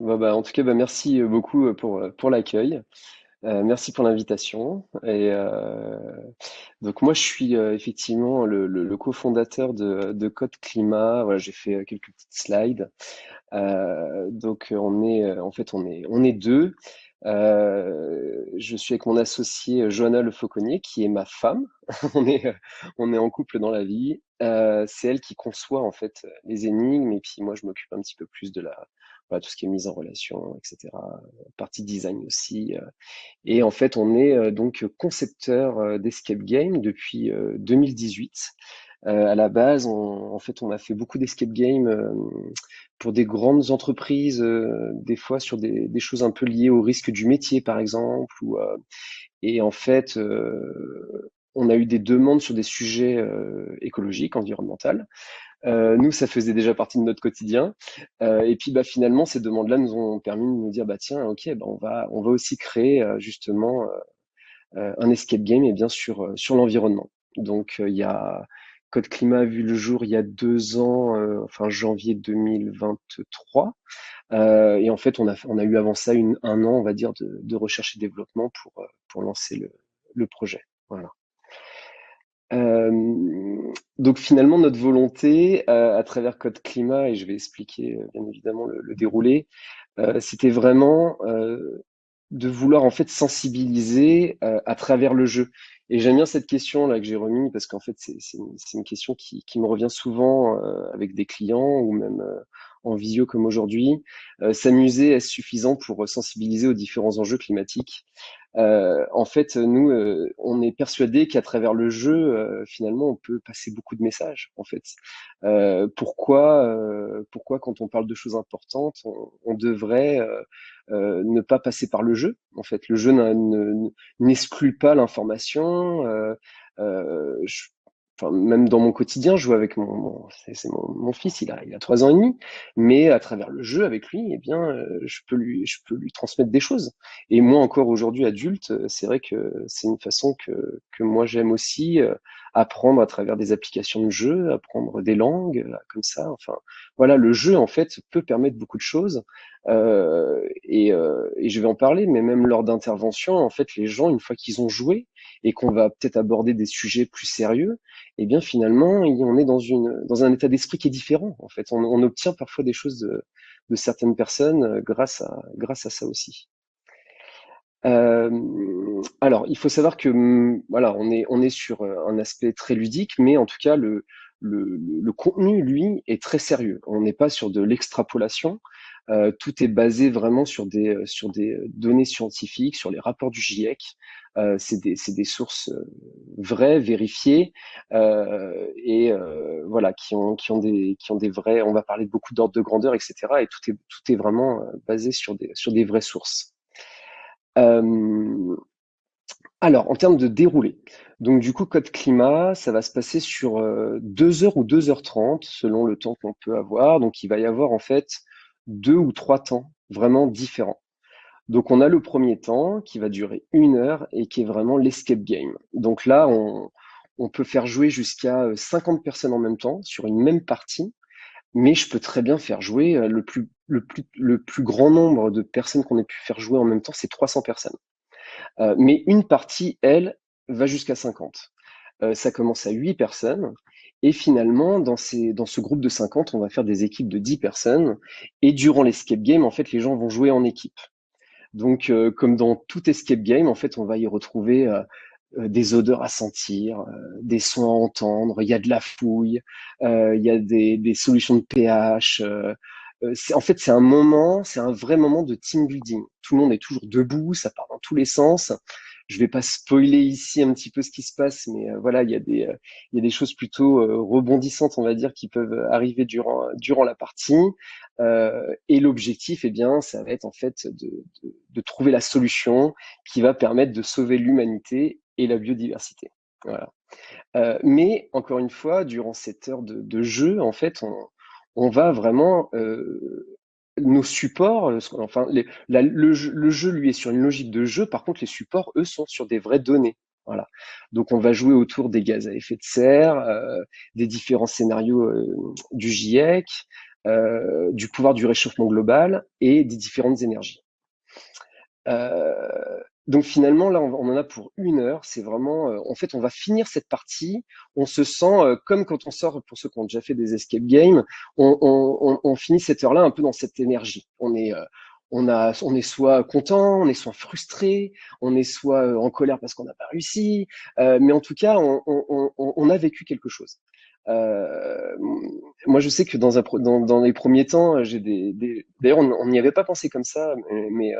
En tout cas, merci beaucoup pour l'accueil. Merci pour l'invitation. Donc moi, je suis effectivement le cofondateur de Code Climat. Voilà, j'ai fait quelques petites slides. On est deux. Je suis avec mon associé Johanna Le Fauconnier, qui est ma femme. On est, euh, on est en couple dans la vie. C'est elle qui conçoit en fait les énigmes, et puis moi je m'occupe un petit peu plus de voilà, tout ce qui est mise en relation, etc. Partie design aussi. Et en fait, on est donc concepteur d'escape game depuis 2018. À la base, en fait, on a fait beaucoup d'escape games pour des grandes entreprises, des fois sur des choses un peu liées au risque du métier, par exemple. Et en fait, on a eu des demandes sur des sujets écologiques, environnementaux. Nous, ça faisait déjà partie de notre quotidien. Et puis, finalement, ces demandes-là nous ont permis de nous dire, bah tiens, ok, on va aussi créer justement un escape game et bien sûr sur l'environnement. Donc il y a Code Climat a vu le jour il y a 2 ans, enfin janvier 2023. Et en fait, on a eu avant ça un an, on va dire, de recherche et développement pour lancer le projet. Voilà. Donc finalement, notre volonté à travers Code Climat, et je vais expliquer bien évidemment le déroulé, c'était vraiment de vouloir en fait sensibiliser à travers le jeu. Et j'aime bien cette question là que j'ai remis parce qu'en fait c'est une question qui me revient souvent avec des clients ou même en visio comme aujourd'hui. S'amuser est suffisant pour sensibiliser aux différents enjeux climatiques. En fait, nous, on est persuadé qu'à travers le jeu, finalement, on peut passer beaucoup de messages. En fait, pourquoi quand on parle de choses importantes, on devrait ne pas passer par le jeu. En fait, le jeu n'exclut pas l'information. Enfin, même dans mon quotidien, je joue avec mon fils, il a 3 ans et demi, mais à travers le jeu avec lui, eh bien, je peux lui transmettre des choses. Et moi encore aujourd'hui adulte, c'est vrai que c'est une façon que moi j'aime aussi apprendre à travers des applications de jeu, apprendre des langues, comme ça. Enfin, voilà, le jeu en fait peut permettre beaucoup de choses. Et je vais en parler, mais même lors d'interventions, en fait, les gens, une fois qu'ils ont joué et qu'on va peut-être aborder des sujets plus sérieux, eh bien finalement, on est dans un état d'esprit qui est différent. En fait, on obtient parfois des choses de certaines personnes grâce à ça aussi. Alors, il faut savoir que voilà, on est sur un aspect très ludique, mais en tout cas, le contenu, lui, est très sérieux. On n'est pas sur de l'extrapolation. Tout est basé vraiment sur des données scientifiques, sur les rapports du GIEC. C'est des sources vraies, vérifiées, et voilà, qui ont des vrais. On va parler de beaucoup d'ordres de grandeur, etc. Et tout est vraiment basé sur des vraies sources. Euh, alors, en termes de déroulé, donc du coup, Code Climat, ça va se passer sur 2 heures ou 2h30, selon le temps qu'on peut avoir. Donc, il va y avoir en fait 2 ou 3 temps vraiment différents. Donc, on a le premier temps qui va durer 1 heure et qui est vraiment l'escape game. Donc là, on peut faire jouer jusqu'à 50 personnes en même temps sur une même partie, mais je peux très bien faire jouer le plus grand nombre de personnes qu'on ait pu faire jouer en même temps, c'est 300 personnes. Mais une partie, elle, va jusqu'à 50. Ça commence à 8 personnes. Et finalement, dans ce groupe de 50, on va faire des équipes de 10 personnes. Et durant l'escape game, en fait, les gens vont jouer en équipe. Donc, comme dans tout escape game, en fait, on va y retrouver des odeurs à sentir, des sons à entendre, il y a de la fouille, il y a des solutions de pH. En fait, c'est un vrai moment de team building. Tout le monde est toujours debout, ça part dans tous les sens. Je vais pas spoiler ici un petit peu ce qui se passe, mais voilà, il y a des choses plutôt rebondissantes, on va dire, qui peuvent arriver durant la partie. Et l'objectif, eh bien, ça va être en fait de trouver la solution qui va permettre de sauver l'humanité et la biodiversité. Voilà. Mais encore une fois, durant cette heure de jeu, en fait, on va vraiment nos supports, enfin, le jeu, lui, est sur une logique de jeu. Par contre, les supports, eux, sont sur des vraies données. Voilà. Donc, on va jouer autour des gaz à effet de serre, des différents scénarios du GIEC, du pouvoir du réchauffement global et des différentes énergies. Donc finalement, là, on en a pour 1 heure. C'est vraiment, en fait, on va finir cette partie. On se sent comme quand on sort, pour ceux qui ont déjà fait des escape games, on finit cette heure-là un peu dans cette énergie. On est soit content, on est soit frustré, on est soit en colère parce qu'on n'a pas réussi, mais en tout cas, on a vécu quelque chose. Euh, Moi, je sais que dans les premiers temps, d'ailleurs, on n'y avait pas pensé comme ça, mais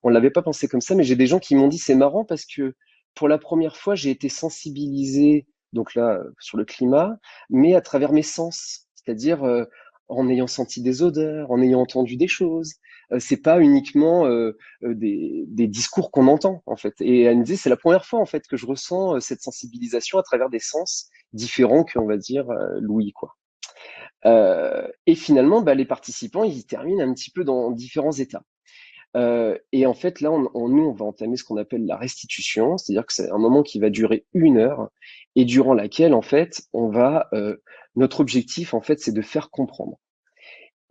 on l'avait pas pensé comme ça, mais j'ai des gens qui m'ont dit c'est marrant parce que pour la première fois, j'ai été sensibilisé, donc là, sur le climat, mais à travers mes sens, c'est-à-dire en ayant senti des odeurs, en ayant entendu des choses. C'est pas uniquement des discours qu'on entend en fait. Et elle me disait c'est la première fois en fait que je ressens cette sensibilisation à travers des sens différents que on va dire l'ouïe quoi. Et finalement, bah, les participants, ils terminent un petit peu dans différents états. Et en fait, là, nous, on va entamer ce qu'on appelle la restitution, c'est-à-dire que c'est un moment qui va durer 1 heure et durant laquelle, en fait, notre objectif, en fait, c'est de faire comprendre.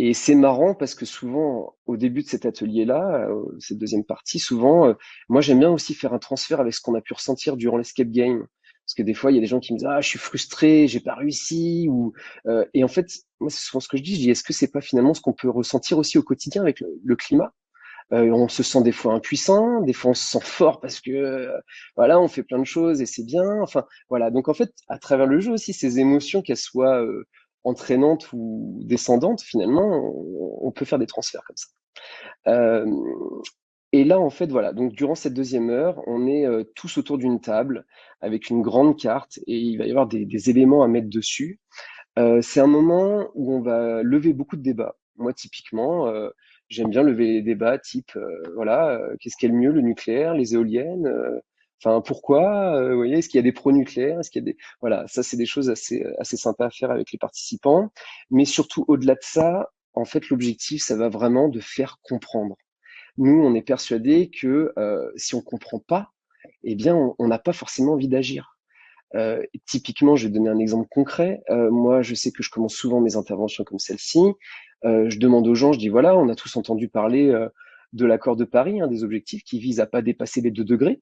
Et c'est marrant parce que souvent, au début de cet atelier-là, cette deuxième partie, souvent, moi, j'aime bien aussi faire un transfert avec ce qu'on a pu ressentir durant l'escape game. Parce que des fois, il y a des gens qui me disent, ah, je suis frustré, j'ai pas réussi, et en fait, moi, c'est souvent ce que je dis, est-ce que c'est pas finalement ce qu'on peut ressentir aussi au quotidien avec le climat? On se sent des fois impuissant, des fois on se sent fort parce que voilà, on fait plein de choses et c'est bien. Enfin voilà, donc en fait, à travers le jeu aussi, ces émotions, qu'elles soient entraînantes ou descendantes, finalement, on peut faire des transferts comme ça. Euh, et là, en fait, voilà, donc durant cette deuxième heure, on est tous autour d'une table avec une grande carte et il va y avoir des éléments à mettre dessus. C'est un moment où on va lever beaucoup de débats. Moi, typiquement, j'aime bien lever les débats type, voilà, qu'est-ce qui est le mieux, le nucléaire, les éoliennes, enfin pourquoi, vous voyez, est-ce qu'il y a des pro-nucléaires, est-ce qu'il y a des, voilà, ça c'est des choses assez sympas à faire avec les participants. Mais surtout au-delà de ça, en fait, l'objectif, ça va vraiment de faire comprendre. Nous, on est persuadés que si on comprend pas, eh bien, on n'a pas forcément envie d'agir. Typiquement, je vais donner un exemple concret. Moi, je sais que je commence souvent mes interventions comme celle-ci. Je demande aux gens, je dis voilà, on a tous entendu parler de l'accord de Paris, hein, des objectifs qui visent à pas dépasser les 2 degrés.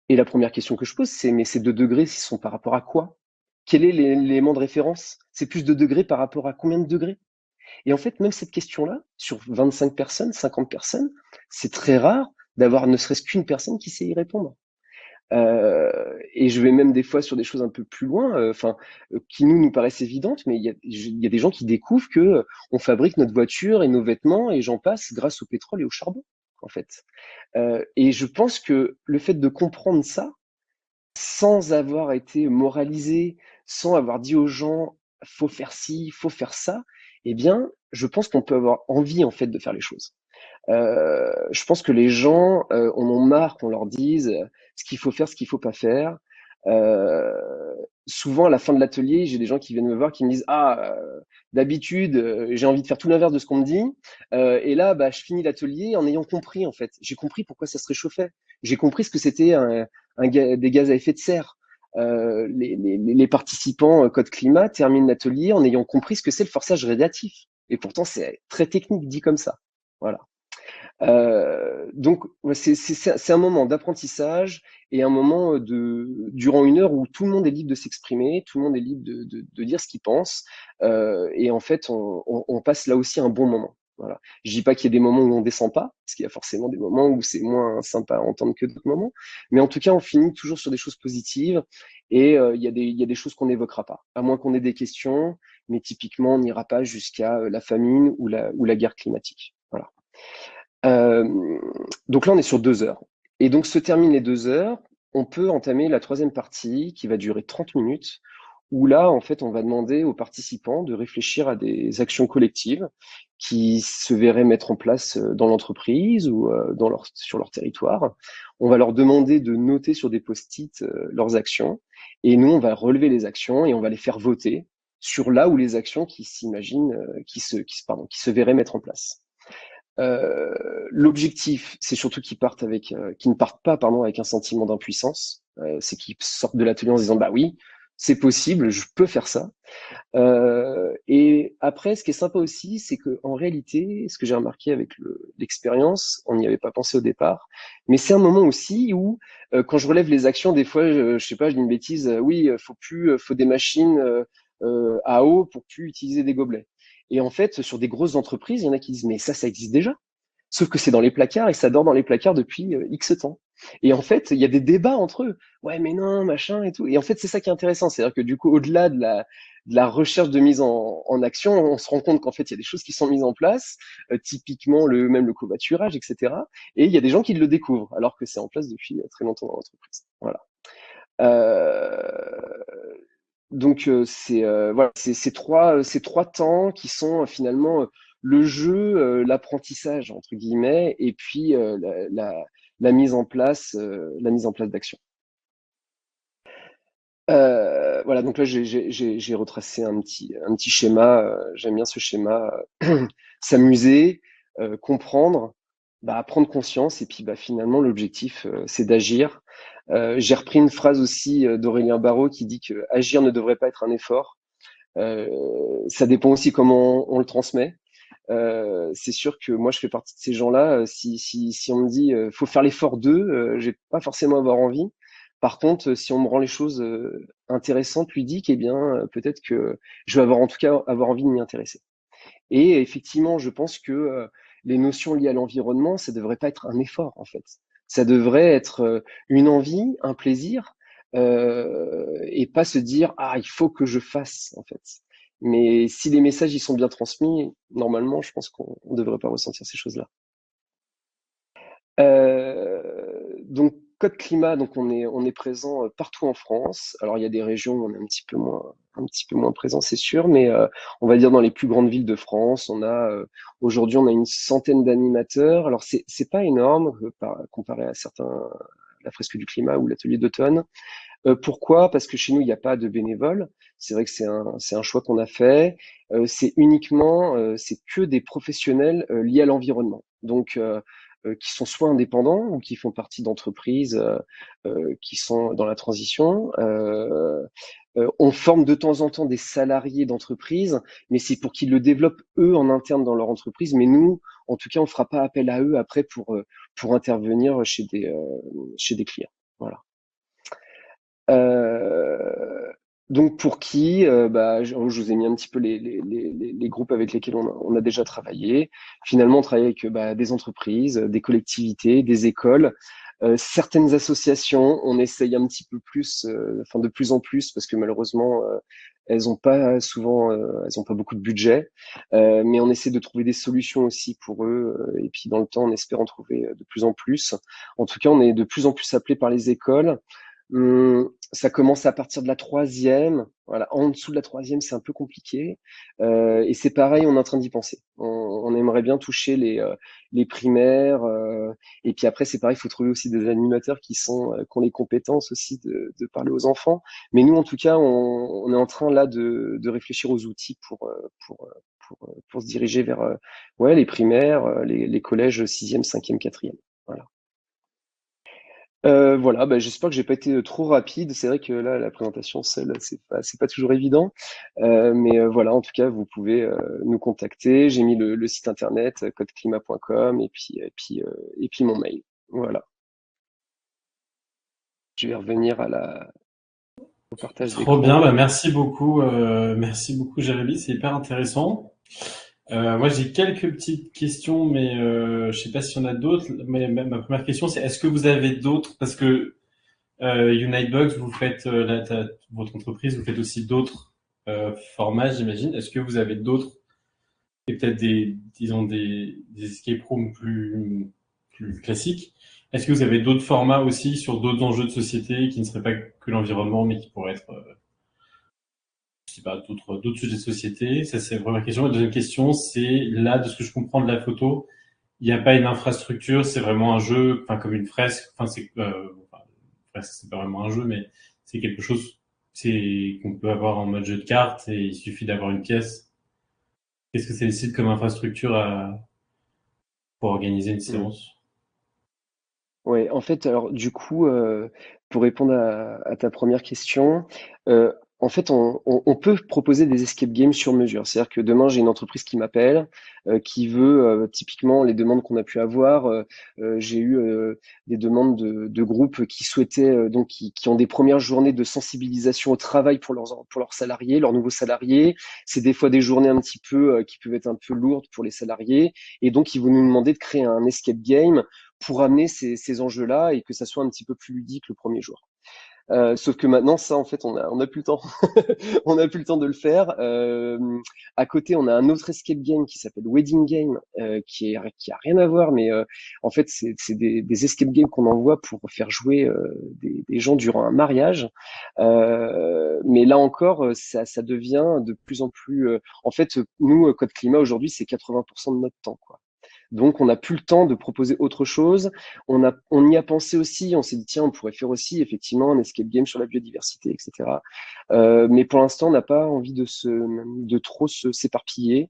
Et la première question que je pose, c'est mais ces 2 degrés, ils sont par rapport à quoi? Quel est l'élément de référence? C'est plus de degrés par rapport à combien de degrés? Et en fait, même cette question-là, sur 25 personnes, 50 personnes, c'est très rare d'avoir ne serait-ce qu'une personne qui sait y répondre. Et je vais même des fois sur des choses un peu plus loin, enfin, qui nous paraissent évidentes, mais il y a des gens qui découvrent que on fabrique notre voiture et nos vêtements et j'en passe grâce au pétrole et au charbon, en fait. Et je pense que le fait de comprendre ça, sans avoir été moralisé, sans avoir dit aux gens faut faire ci, faut faire ça, eh bien, je pense qu'on peut avoir envie en fait de faire les choses. Je pense que les gens en ont marre qu'on leur dise ce qu'il faut faire, ce qu'il faut pas faire. Euh, Souvent, à la fin de l'atelier, j'ai des gens qui viennent me voir qui me disent ah d'habitude j'ai envie de faire tout l'inverse de ce qu'on me dit et là bah je finis l'atelier en ayant compris en fait. J'ai compris pourquoi ça se réchauffait. J'ai compris ce que c'était des gaz à effet de serre. Les participants Code Climat terminent l'atelier en ayant compris ce que c'est le forçage radiatif. Et pourtant, c'est très technique dit comme ça. Voilà. Donc, ouais, c'est un moment d'apprentissage et un moment durant 1 heure où tout le monde est libre de s'exprimer, tout le monde est libre de dire ce qu'il pense. Et en fait, on passe là aussi un bon moment. Voilà. Je dis pas qu'il y a des moments où on descend pas, parce qu'il y a forcément des moments où c'est moins sympa à entendre que d'autres moments. Mais en tout cas, on finit toujours sur des choses positives et il y a des choses qu'on n'évoquera pas, à moins qu'on ait des questions. Mais typiquement, on n'ira pas jusqu'à la famine ou la guerre climatique. Voilà. Euh, donc là, on est sur 2 heures. Et donc, se terminent les 2 heures. On peut entamer la troisième partie qui va durer 30 minutes, où là, en fait, on va demander aux participants de réfléchir à des actions collectives qui se verraient mettre en place dans l'entreprise ou sur leur territoire. On va leur demander de noter sur des post-it leurs actions. Et nous, on va relever les actions et on va les faire voter sur là où les actions qui s'imaginent, qui se verraient mettre en place. L'objectif, c'est surtout qu'ils ne partent pas, pardon, avec un sentiment d'impuissance. C'est qu'ils sortent de l'atelier en se disant, bah oui, c'est possible, je peux faire ça. Et après, ce qui est sympa aussi, c'est que en réalité, ce que j'ai remarqué avec l'expérience, on n'y avait pas pensé au départ, mais c'est un moment aussi où, quand je relève les actions, des fois, je sais pas, je dis une bêtise, oui, faut plus, faut des machines à eau pour plus utiliser des gobelets. Et en fait, sur des grosses entreprises, il y en a qui disent, mais ça existe déjà. Sauf que c'est dans les placards et ça dort dans les placards depuis X temps. Et en fait, il y a des débats entre eux. Ouais, mais non, machin et tout. Et en fait, c'est ça qui est intéressant. C'est-à-dire que du coup, au-delà de la recherche de mise en action, on se rend compte qu'en fait, il y a des choses qui sont mises en place, typiquement même le covoiturage, etc. Et il y a des gens qui le découvrent, alors que c'est en place depuis très longtemps dans l'entreprise. Voilà. Euh, donc c'est voilà, c'est ces trois temps qui sont finalement le jeu, l'apprentissage entre guillemets, et puis la mise en place d'action. Voilà, donc là j'ai retracé un petit schéma. J'aime bien ce schéma. S'amuser, comprendre, bah, prendre conscience, et puis bah, finalement l'objectif c'est d'agir. J'ai repris une phrase aussi d'Aurélien Barraud qui dit que agir ne devrait pas être un effort. Ça dépend aussi comment on le transmet. C'est sûr que moi je fais partie de ces gens-là. Si on me dit faut faire l'effort d'eux, je vais pas forcément avoir envie. Par contre, si on me rend les choses intéressantes, ludiques, eh bien peut-être que je vais avoir en tout cas avoir envie de m'y intéresser. Et effectivement, je pense que les notions liées à l'environnement, ça devrait pas être un effort en fait. Ça devrait être une envie, un plaisir, et pas se dire ah il faut que je fasse en fait. Mais si les messages ils sont bien transmis, normalement, je pense qu'on ne devrait pas ressentir ces choses-là. Donc Code Climat, donc on est présent partout en France. Alors il y a des régions où on est un petit peu moins présent, c'est sûr, mais on va dire dans les plus grandes villes de France, aujourd'hui on a une centaine d'animateurs. Alors c'est pas énorme comparé à certains la fresque du climat ou l'atelier d'automne. Pourquoi? Parce que chez nous il n'y a pas de bénévoles. C'est vrai que c'est un choix qu'on a fait. C'est que des professionnels liés à l'environnement. Donc qui sont soit indépendants ou qui font partie d'entreprises qui sont dans la transition. On forme de temps en temps des salariés d'entreprise, mais c'est pour qu'ils le développent eux en interne dans leur entreprise. Mais nous, en tout cas, on ne fera pas appel à eux après pour intervenir chez des clients. Voilà. Euh, donc pour qui, bah, je vous ai mis un petit peu les groupes avec lesquels on a déjà travaillé. Finalement, on travaille avec bah, des entreprises, des collectivités, des écoles, certaines associations. On essaye un petit peu plus, enfin de plus en plus, parce que malheureusement, elles ont pas souvent, elles ont pas beaucoup de budget, mais on essaie de trouver des solutions aussi pour eux. Et puis dans le temps, on espère en trouver de plus en plus. En tout cas, on est de plus en plus appelé par les écoles. Ça commence à partir de la troisième. Voilà, en dessous de la troisième, c'est un peu compliqué. Et c'est pareil, on est en train d'y penser. On aimerait bien toucher les primaires. Et puis après, c'est pareil, il faut trouver aussi des animateurs qui ont les compétences aussi de parler aux enfants. Mais nous, en tout cas, on est en train là de réfléchir aux outils pour se diriger vers ouais, les primaires, les collèges sixième, cinquième, quatrième. Voilà. Voilà, bah, j'espère que j'ai pas été trop rapide. C'est vrai que là, la présentation seule, c'est pas toujours évident. Mais voilà, en tout cas, vous pouvez nous contacter. J'ai mis le site internet codeclimat.com et puis mon mail. Voilà. Je vais revenir au partage Trop bien, bah d'écran. merci beaucoup Jérémy, c'est hyper intéressant. Moi j'ai quelques petites questions, mais je sais pas s'il y en a d'autres. Mais ma première question c'est est-ce que vous avez d'autres, parce que Unitebox, vous faites votre entreprise, vous faites aussi d'autres formats, j'imagine. Est-ce que vous avez d'autres et peut-être disons des escape rooms plus classiques? Est-ce que vous avez d'autres formats aussi sur d'autres enjeux de société qui ne seraient pas que l'environnement, mais qui pourraient être je sais pas, d'autres sujets de société? Ça, c'est la première question. La deuxième question, c'est là, de ce que je comprends de la photo, il n'y a pas une infrastructure, c'est vraiment un jeu, enfin, comme une fresque. Enfin, une fresque, c'est pas vraiment un jeu, mais c'est quelque chose, c'est qu'on peut avoir en mode jeu de cartes et il suffit d'avoir une pièce. Qu'est-ce que ça nécessite comme infrastructure pour organiser une Hmm. séance? Ouais, en fait, alors du coup, pour répondre à ta première question, en fait, on peut proposer des escape games sur mesure. C'est-à-dire que demain, j'ai une entreprise qui m'appelle, qui veut, typiquement, les demandes qu'on a pu avoir. J'ai eu des demandes de groupes qui souhaitaient, donc, qui ont des premières journées de sensibilisation au travail pour leurs salariés, leurs nouveaux salariés. C'est des fois des journées un petit peu, qui peuvent être un peu lourdes pour les salariés. Et donc, ils vont nous demander de créer un escape game pour amener ces enjeux-là et que ça soit un petit peu plus ludique le premier jour. Sauf que maintenant, ça, en fait, on a plus le temps. On a plus le temps de le faire. À côté, on a un autre escape game qui s'appelle Wedding Game, qui a rien à voir, mais en fait, c'est des escape games qu'on envoie pour faire jouer des gens durant un mariage. Mais là encore, ça devient de plus en plus. En fait, nous, Code Climat aujourd'hui, c'est 80% de notre temps, quoi. Donc, on n'a plus le temps de proposer autre chose. On y a pensé aussi. On s'est dit, tiens, on pourrait faire aussi effectivement un escape game sur la biodiversité, etc. Mais pour l'instant, on n'a pas envie de trop s'éparpiller.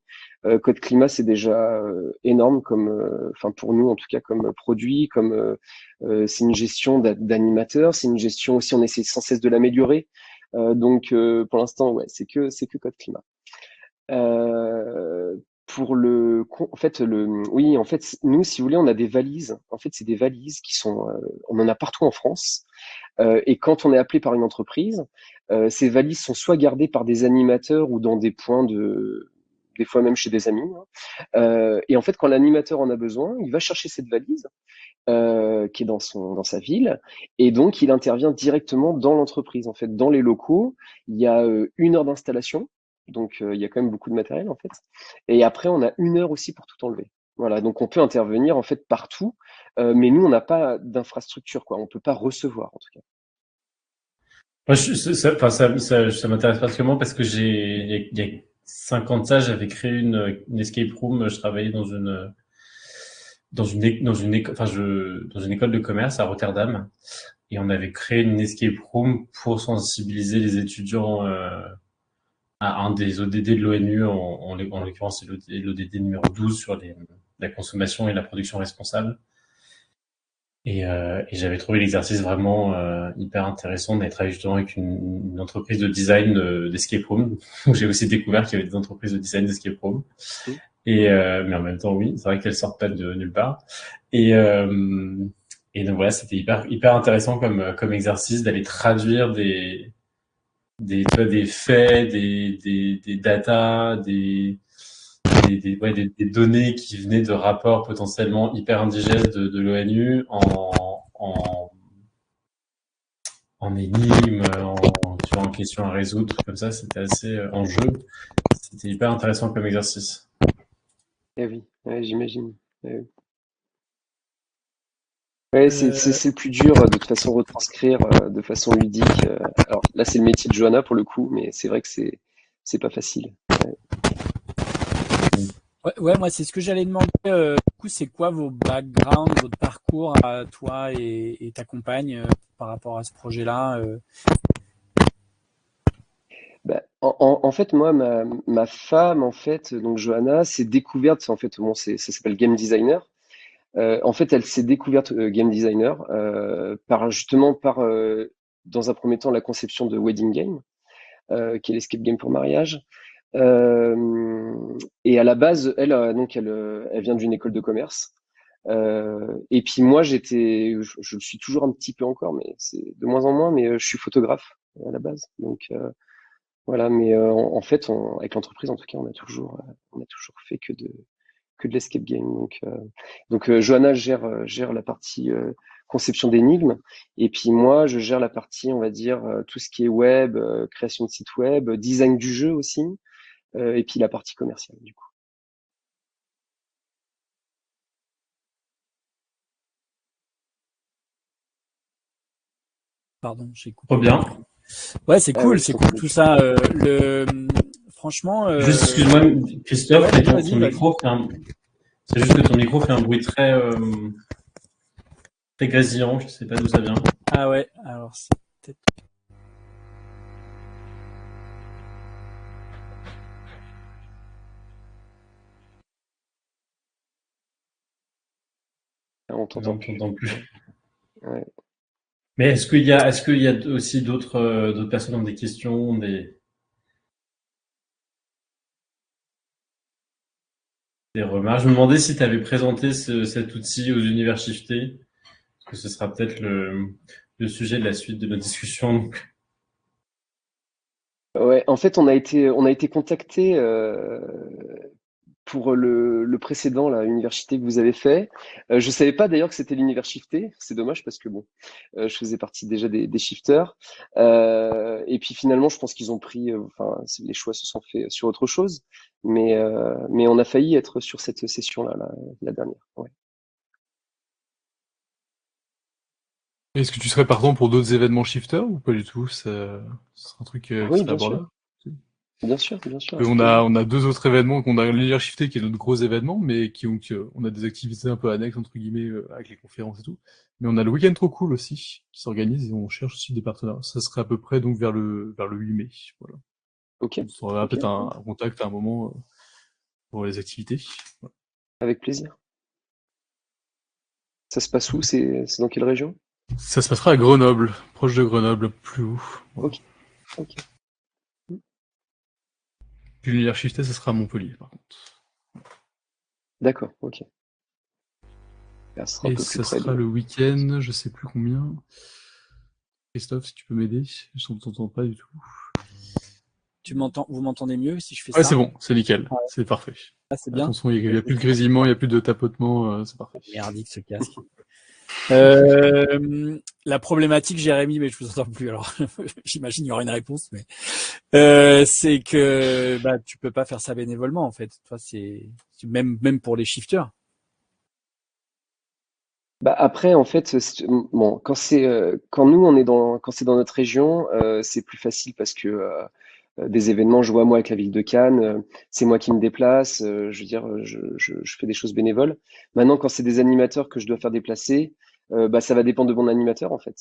Code Climat, c'est déjà énorme comme, enfin pour nous en tout cas comme produit, comme c'est une gestion d'animateurs, c'est une gestion aussi. On essaie sans cesse de l'améliorer. Donc, pour l'instant, ouais, c'est que Code Climat. Euh, en fait, oui, en fait, nous, si vous voulez, on a des valises. En fait, c'est des valises qui sont, on en a partout en France. Et quand on est appelé par une entreprise, ces valises sont soit gardées par des animateurs ou dans des points des fois même chez des amis, hein. Et en fait, quand l'animateur en a besoin, il va chercher cette valise qui est dans sa ville, et donc il intervient directement dans l'entreprise. En fait, dans les locaux, il y a 1 heure d'installation, donc il y a quand même beaucoup de matériel en fait. Et après, on a 1 heure aussi pour tout enlever. Voilà, donc on peut intervenir en fait partout, mais nous on n'a pas d'infrastructure, quoi. On peut pas recevoir en tout cas. Moi, enfin, ça m'intéresse particulièrement parce que il y a 5 ans de ça, j'avais créé une escape room. Je travaillais dans une école de commerce à Rotterdam. Et on avait créé une escape room pour sensibiliser les étudiants à un des ODD de l'ONU, en l'occurrence c'est l'ODD numéro 12 sur la consommation et la production responsable. Et j'avais trouvé l'exercice vraiment hyper intéressant. On avait travaillé justement avec une entreprise de design d'escape room, où j'ai aussi découvert qu'il y avait des entreprises de design d'escape room. Mm. Mais en même temps, oui, c'est vrai qu'elles sortent pas de nulle part. Et, euh, et donc voilà, c'était hyper intéressant comme exercice d'aller traduire tu vois, des faits, des datas, des données qui venaient de rapports potentiellement hyper indigestes de l'ONU en énigmes, tu vois, en questions à résoudre, trucs comme ça. C'était assez en jeu. C'était hyper intéressant comme exercice. Eh oui, ouais, j'imagine. Eh oui. Ouais, c'est le plus dur de toute façon retranscrire de façon ludique. Alors là, c'est le métier de Johanna pour le coup, mais c'est vrai que c'est pas facile. Ouais. Ouais, ouais, moi c'est ce que j'allais demander. Du coup, c'est quoi vos backgrounds, votre parcours à toi et ta compagne par rapport à ce projet-là Bah, en fait, moi, ma femme, en fait, donc Johanna, s'est découverte, en fait, bon, ça s'appelle game designer. En fait, elle s'est découverte game designer par dans un premier temps, la conception de Wedding Game, qui est l'escape game pour mariage. Euh, et à la base, elle vient d'une école de commerce. Et puis moi, je le suis toujours un petit peu encore, mais c'est de moins en moins, mais je suis photographe à la base. Donc voilà, mais en fait, avec l'entreprise, en tout cas, on a toujours fait que de l'escape game. Donc Johanna gère la partie conception d'énigmes, et puis moi, je gère la partie, on va dire, tout ce qui est web, création de site web, design du jeu aussi, et puis la partie commerciale, du coup. Pardon, j'ai Trop coupé. bien. Ouais, Ah ouais, je c'est t'en cool prie. tout ça. Franchement, Juste, excuse-moi, ouais, Christophe, mais ton vas-y, vas-y. micro c'est juste que ton micro fait un bruit très grésillant. Je sais pas d'où ça vient. Ah ouais, alors c'est peut-être. Ah, on Là, t'entend on plus. t'entend plus. Ouais. Mais est-ce qu'il y a aussi d'autres personnes qui ont des questions, des remarques? Je me demandais si tu avais présenté cet outil aux univers shiftés, parce que ce sera peut-être le sujet de la suite de notre discussion. Donc. Ouais, en fait, on a été contacté pour le précédent, là, université que vous avez fait. Je savais pas d'ailleurs que c'était l'univers shifté. C'est dommage parce que bon, je faisais partie déjà des shifters. Et puis finalement, je pense qu'ils ont pris, enfin, les choix se sont faits sur autre chose. Mais on a failli être sur cette session-là, la dernière. Ouais. Est-ce que tu serais partant pour d'autres événements shifter ou pas du tout? Ce serait un truc Ah qui oui, serait abordable. bien sûr, avec On plaisir. on a deux autres événements qu'on a l'univers shifté qui est notre gros événement, mais qui ont, on a des activités un peu annexes entre guillemets avec les conférences et tout. Mais on a le week-end trop cool aussi qui s'organise et on cherche aussi des partenaires. Ça serait à peu près donc vers le 8 mai. Voilà. Ok, On aura ok, peut-être un contact à un moment pour les activités. Voilà. avec plaisir. Ça se passe où? C'est dans quelle région? Ça se passera à Grenoble, proche de Grenoble, plus haut. Voilà. Ok, ok. Puis l'univers shifté, ça sera à Montpellier par contre. D'accord, ok. Ça sera un Et peu plus ça près sera de. le week-end, je sais plus combien. Christophe, si tu peux m'aider, je ne t'entends pas du tout. Vous m'entendez mieux si je fais Ouais, c'est ça? bon, c'est nickel, Ouais. c'est parfait. Ah, c'est bien. Attention, il y a plus de grésillement, il y a plus de tapotement, c'est parfait. Merdique ce casque. La problématique, Jérémy, mais je vous entends plus. Alors, j'imagine il y aura une réponse, mais c'est que bah tu peux pas faire ça bénévolement en fait. Toi, c'est même pour les shifters. Bah après, en fait, bon, quand nous on est quand c'est dans notre région, c'est plus facile parce que des événements, je vois moi avec la ville de Cannes, c'est moi qui me déplace. Je veux dire, je fais des choses bénévoles. Maintenant, quand c'est des animateurs que je dois faire déplacer, bah ça va dépendre de mon animateur en fait.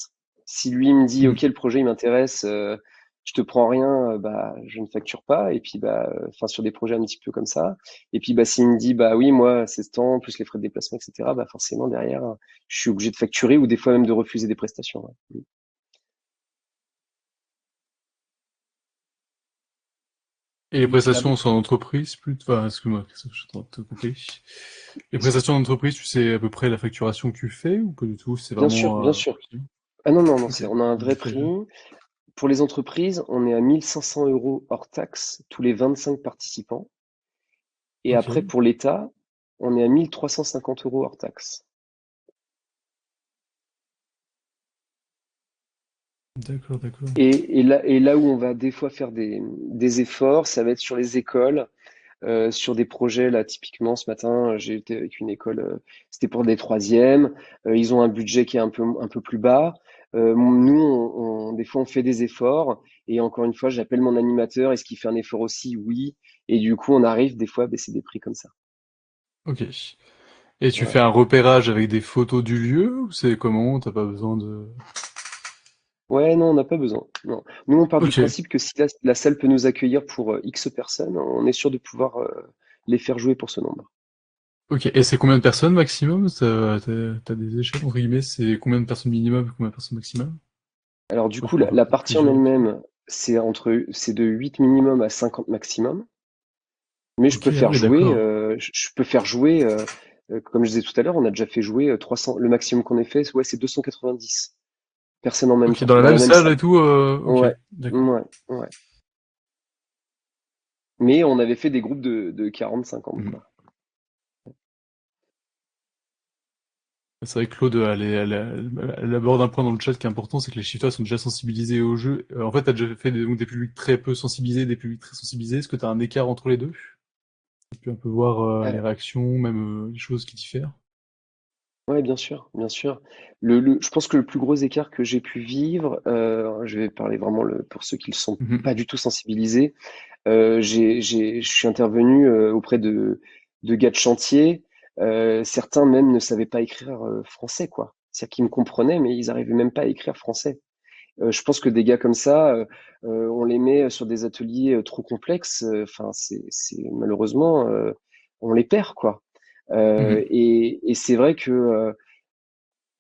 Si lui me dit, Hmm. ok, le projet il m'intéresse, je te prends rien, bah je ne facture pas. Et puis bah, enfin sur des projets un petit peu comme ça. Et puis bah s'il me dit, bah oui, moi c'est ce temps plus les frais de déplacement, etc. Bah forcément derrière, je suis obligé de facturer ou des fois même de refuser des prestations. Ouais. Et les La- prestations sont en entreprise, plus, enfin, excuse-moi, Christophe, je suis en train de te couper. Les prestations d'entreprise, tu sais à peu près la facturation que tu fais ou pas du tout? C'est Bien sûr, vraiment, bien sûr. Ah non, non, non, ok, on a un vrai détail. prix. Pour les entreprises, on est à 1 500 € hors taxe tous les 25 participants. Et Ok, après, pour l'État, on est à 1 350 € hors taxe. d'accord, d'accord. Et là où on va des fois faire des efforts, ça va être sur les écoles, sur des projets. Là, typiquement, ce matin, j'ai été avec une école, c'était pour des troisièmes. Ils ont un budget qui est un peu plus bas. Nous, des fois, on fait des efforts. Et encore une fois, j'appelle mon animateur. Est-ce qu'il fait un effort aussi? Oui. Et du coup, on arrive des fois à baisser des prix comme ça. Ok. Et tu fais Voilà. un repérage avec des photos du lieu ou c'est comment? T'as pas besoin de... Ouais, non, on n'a pas besoin. Non. Nous, on part du Ok, principe que si la salle peut nous accueillir pour X personnes, on est sûr de pouvoir les faire jouer pour ce nombre. ok. Et c'est combien de personnes maximum? T'as des échelles, entre guillemets, c'est combien de personnes minimum et combien de personnes maximum? Alors du Ouais, coup, tu peux avoir la peut-être partie en plusieurs aussi. elle-même, c'est de 8 minimum à 50 maximum. Mais je peux Ok, ah faire oui, jouer, d'accord. je peux faire jouer, comme je disais tout à l'heure, on a déjà fait jouer 300. Le maximum qu'on ait fait, ouais, c'est 290 personnes en même Ok, temps, dans la dans même la même salle salle. et tout, ok, Ouais, d'accord. ouais, ouais. Mais on avait fait des groupes de 40-50, Mhm. quoi. C'est vrai que Claude, elle aborde un point dans le chat qui est important, c'est que les shifters sont déjà sensibilisés au jeu. En fait, t'as déjà fait donc, des publics très peu sensibilisés, des publics très sensibilisés. Est-ce que t'as un écart entre les deux? Tu peux un peu voir les Euh, réactions, même les choses qui diffèrent. ouais, bien sûr, bien sûr. Je pense que le plus gros écart que j'ai pu vivre, je vais parler vraiment pour ceux qui ne sont Mhm. pas du tout sensibilisés. Je suis intervenu auprès de gars de chantier. Certains même ne savaient pas écrire français, quoi. C'est-à-dire qu'ils me comprenaient, mais ils n'arrivaient même pas à écrire français. Je pense que des gars comme ça, on les met sur des ateliers trop complexes. Enfin, malheureusement, on les perd, quoi. Mhm. Et c'est vrai que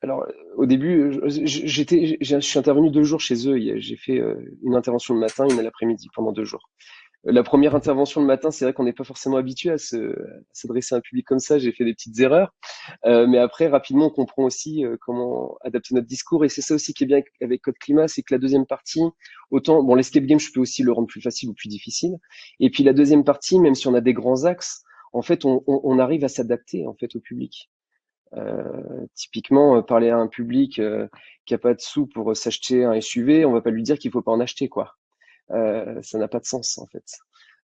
Alors, au début, je suis intervenu 2 jours chez eux. J'ai fait une intervention le matin, une à l'après-midi pendant 2 jours. La première intervention le matin, c'est vrai qu'on n'est pas forcément habitué à s'adresser à un public comme ça. J'ai fait des petites erreurs. Mais après, rapidement, on comprend aussi comment adapter notre discours. Et c'est ça aussi qui est bien avec Code Climat, c'est que la deuxième partie, autant, bon, l'escape game, je peux aussi le rendre plus facile ou plus difficile. Et puis la deuxième partie, même si on a des grands axes, en fait, on arrive à s'adapter en fait au public. Typiquement, parler à un public qui a pas de sous pour s'acheter un SUV, on va pas lui dire qu'il faut pas en acheter, quoi. Ça n'a pas de sens en fait.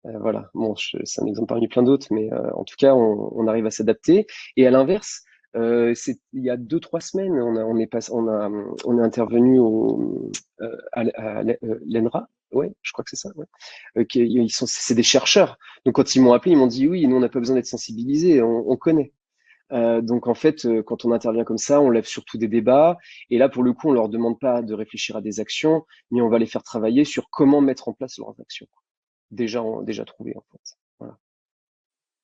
Voilà. Bon, c'est un exemple parmi plein d'autres, mais en tout cas, on arrive à s'adapter. Et à l'inverse, il y a 2, 3 semaines, on est intervenu à l'ENRA. Ouais, je crois que c'est ça. Ouais. C'est des chercheurs. Donc quand ils m'ont appelé, ils m'ont dit oui, nous on n'a pas besoin d'être sensibilisés, on connaît. Donc en fait, quand on intervient comme ça, on lève surtout des débats. Et là, pour le coup, on leur demande pas de réfléchir à des actions, mais on va les faire travailler sur comment mettre en place leurs actions. Déjà trouvées en fait. Voilà.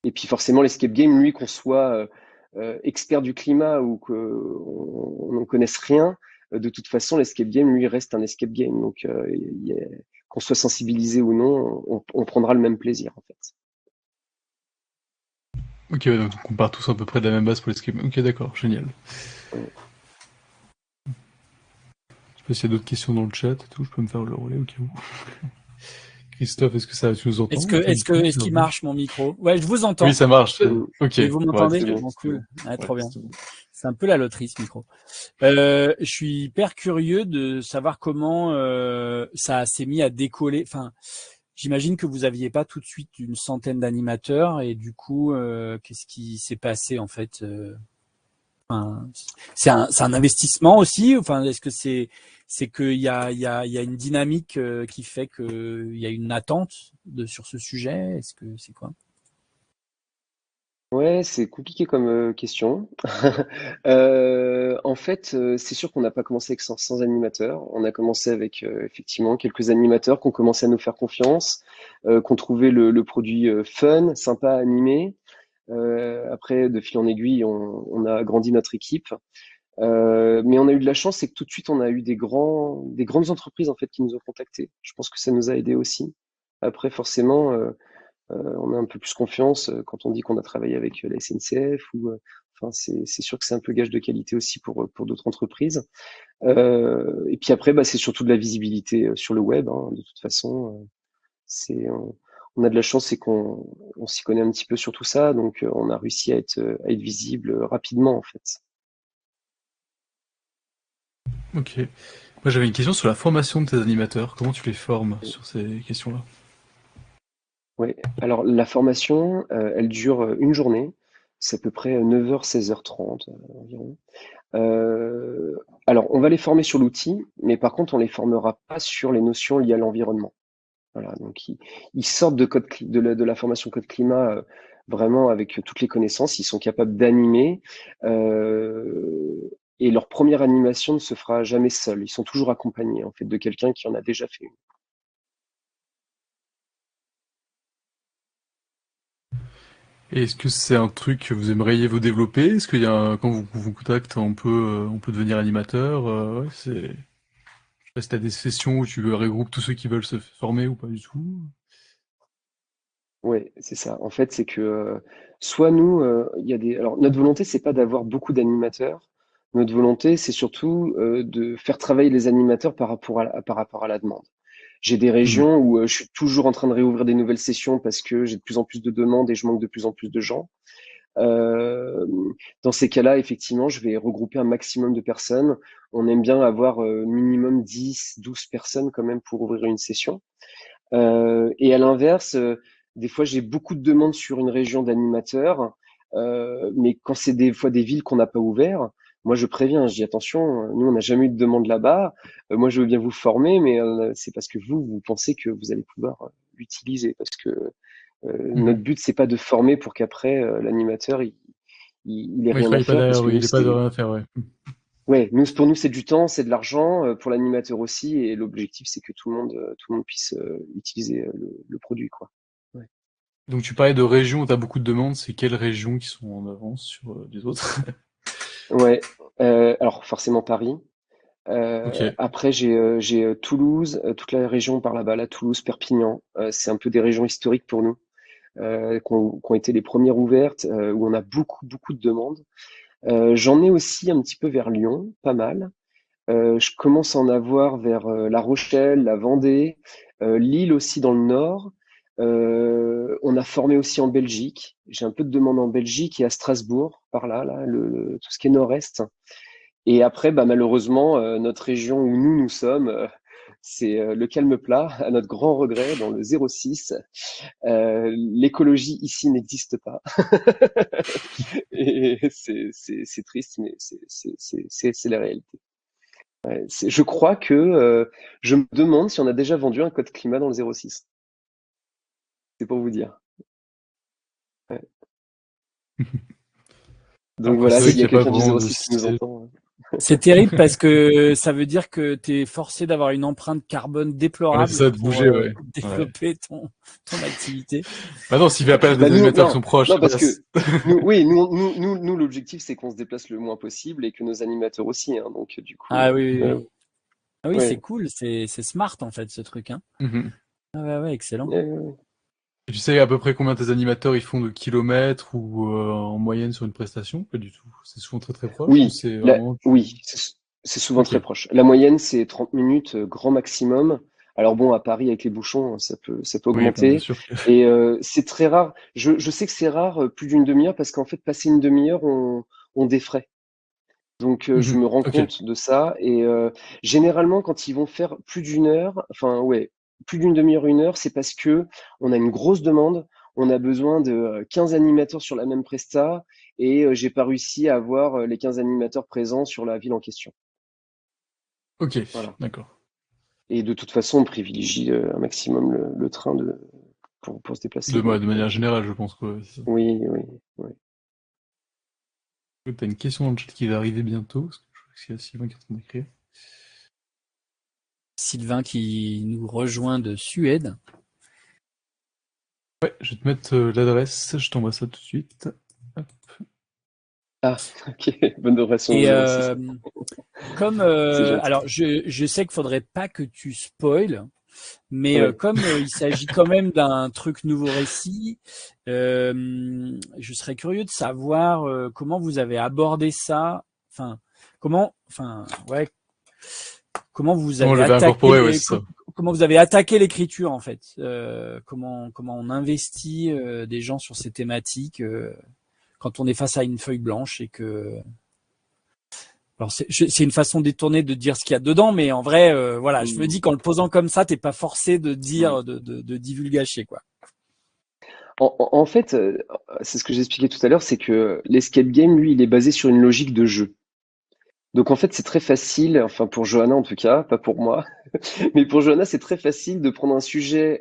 Et puis forcément, l'escape game, lui, qu'on soit expert du climat ou qu'on n'en connaisse rien, de toute façon, l'escape game, lui, reste un escape game. Donc qu'on soit sensibilisé ou non, on prendra le même plaisir en fait. Ok, ouais, donc on part tous à peu près de la même base pour l'escape. Ok, d'accord, génial. Ouais. Je sais pas s'il y a d'autres questions dans le chat et tout, je peux me faire le relais au cas où. Christophe, est-ce que ça, tu nous entends? Est-ce qu'il marche mon micro? Ouais, je vous entends. Oui, ça marche. Mm. Ok. Et vous Ouais, m'entendez? C'est bon. Bon, cool. Ouais, trop bien. c'est bon. C'est un peu la loterie, ce micro. Je suis hyper curieux de savoir comment ça s'est mis à décoller. Enfin, j'imagine que vous aviez pas tout de suite une centaine d'animateurs et du coup, qu'est-ce qui s'est passé en fait? Enfin, c'est un investissement aussi. Enfin, est-ce que c'est qu'il y a une dynamique qui fait qu'il y a une attente sur ce sujet? Est-ce que c'est quoi? Ouais, c'est compliqué comme question. En fait, c'est sûr qu'on n'a pas commencé avec 100 animateurs. On a commencé avec effectivement quelques animateurs qui ont commencé à nous faire confiance, qui ont trouvé le produit fun, sympa à animer. Après, de fil en aiguille, on a agrandi notre équipe. Mais on a eu de la chance, c'est que tout de suite, on a eu des grandes entreprises en fait qui nous ont contactés. Je pense que ça nous a aidé aussi. Après, forcément. On a un peu plus confiance quand on dit qu'on a travaillé avec la SNCF ou enfin c'est sûr que c'est un peu gage de qualité aussi pour d'autres entreprises. Et puis après bah, c'est surtout de la visibilité sur le web hein, de toute façon c'est on a de la chance c'est qu'on s'y connaît un petit peu sur tout ça donc on a réussi à être visible rapidement en fait. Ok. Moi, j'avais une question sur la formation de tes animateurs. Comment tu les formes sur ces questions-là? Ouais. Alors la formation elle dure une journée, c'est à peu près 9h 16h30 environ. Euh, alors, on va les former sur l'outil, mais par contre, on les formera pas sur les notions liées à l'environnement. Voilà, donc ils sortent de la formation code climat vraiment avec toutes les connaissances. Ils sont capables d'animer et leur première animation ne se fera jamais seule. Ils sont toujours accompagnés en fait de quelqu'un qui en a déjà fait une. Et est-ce que c'est un truc que vous aimeriez vous développer? Est-ce qu'il y a quand vous contacte, on peut devenir animateur? Ouais, c'est. Je sais pas si t'as des sessions où tu regroupes tous ceux qui veulent se former ou pas du tout. Ouais, c'est ça. En fait, c'est que soit nous, il y a des. Alors, notre volonté, c'est pas d'avoir beaucoup d'animateurs. Notre volonté, c'est surtout de faire travailler les animateurs par rapport à la demande. J'ai des Hmm. régions où je suis toujours en train de réouvrir des nouvelles sessions parce que j'ai de plus en plus de demandes et je manque de plus en plus de gens. Euh, Dans ces cas-là, effectivement, je vais regrouper un maximum de personnes. On aime bien avoir minimum 10, 12 personnes quand même pour ouvrir une session. Et à l'inverse, des fois, j'ai beaucoup de demandes sur une région d'animateurs, mais quand c'est des fois des villes qu'on n'a pas ouvertes, moi je préviens, je dis attention, nous on n'a jamais eu de demande là-bas, moi je veux bien vous former, mais c'est parce que vous pensez que vous allez pouvoir l'utiliser, parce que notre Mhm. but c'est pas de former pour qu'après l'animateur il ait Ouais, il rien à travaille pas faire, parce derrière, que oui, nous il est pas de c'est rien à faire, ouais. ouais, nous pour nous c'est du temps, c'est de l'argent, pour l'animateur aussi, et l'objectif c'est que tout le monde puisse utiliser le produit quoi. Ouais. Donc tu parlais de régions où tu as beaucoup de demandes, c'est quelles régions qui sont en avance sur les autres? Ouais. Alors forcément Paris. Ok. Après, j'ai Toulouse, toute la région par là-bas, là, Toulouse, Perpignan. C'est un peu des régions historiques pour nous, qui ont été les premières ouvertes, où on a beaucoup, beaucoup de demandes. J'en ai aussi un petit peu vers Lyon, pas mal. Je commence à en avoir vers La Rochelle, la Vendée, Lille aussi dans le nord. On a formé aussi en Belgique. J'ai un peu de demandes en Belgique et à Strasbourg, par là, tout ce qui est nord-est. Et après, bah, malheureusement, notre région où nous sommes, c'est le calme plat, à notre grand regret, dans le 06. L'écologie ici n'existe pas. Et c'est triste, mais c'est la réalité. Ouais, je crois que je me demande si on a déjà vendu un code climat dans le 06. C'est pour vous dire. Ouais. Donc Après, c'est voilà, vrai s'il qu'il y n'y a a pas quelqu'un du vraiment de 06 qui nous ciel. entend. C'est terrible parce que ça veut dire que tu es forcé d'avoir une empreinte carbone Ouais, c'est déplorable ça, de pour bouger, ouais. Ouais. développer ton activité. Bah non, s'il fait appel à Bah des nous, animateurs qui non, sont proches, non là, parce que nous, oui, nous, l'objectif c'est qu'on se déplace le moins possible et que nos animateurs aussi, hein, donc du coup, Ah oui, oui, oui. Ah oui, c'est ouais. cool, c'est smart en fait ce truc, hein. Mhm. Ah ouais, ouais, excellent. Ouais. Et tu sais à peu près combien tes animateurs ils font de kilomètres ou en moyenne sur une prestation? Pas du tout. C'est souvent très très proche ou Oui, c'est vraiment oui, c'est souvent Ok. très proche. La moyenne c'est 30 minutes, grand maximum. Alors bon, à Paris avec les bouchons, ça peut Oui, ben, bien augmenter. sûr que. Et c'est très rare. Je sais que c'est rare plus d'une demi-heure parce qu'en fait, passer une demi-heure, on défraie. Donc je Mhm. me rends Ok. compte de ça et généralement quand ils vont faire plus d'une heure, enfin ouais, plus d'une demi-heure, une heure, c'est parce que on a une grosse demande, on a besoin de 15 animateurs sur la même presta et j'ai pas réussi à avoir les 15 animateurs présents sur la ville en question. Ok. Voilà. D'accord. Et de toute façon, on privilégie un maximum le train pour se déplacer. De manière générale, je pense quoi. C'est ça. Oui, oui, oui. T'as une question dans le chat qui va arriver bientôt, parce que je crois qu'il y a Sylvain qui est en train d'écrire. Sylvain qui nous rejoint de Suède. Ouais, je vais te mettre l'adresse, je t'envoie ça tout de suite. Hop. Ah, ok, bonne relation au Et 06. comme C'est gentil. alors je sais qu'il faudrait pas que tu spoiles, mais Ouais. comme il s'agit quand même d'un truc nouveau récit, je serais curieux de savoir comment vous avez abordé ça. Enfin, ouais, comment vous Comment avez je l'avais incorporé, ouais, attaqué, c'est ça. comment vous avez attaqué l'écriture en fait. Comment on investit des gens sur ces thématiques quand on est face à une feuille blanche et que alors c'est une façon détournée de dire ce qu'il y a dedans, mais en vrai, voilà, je me Mm. dis qu'en le posant comme ça, t'es pas forcé de Mm. dire, de divulgacher, quoi. En fait, c'est ce que j'expliquais tout à l'heure, c'est que l'escape game, lui, il est basé sur une logique de jeu. Donc en fait, c'est très facile, enfin pour Johanna en tout cas, pas pour moi, mais pour Johanna, c'est très facile de prendre un sujet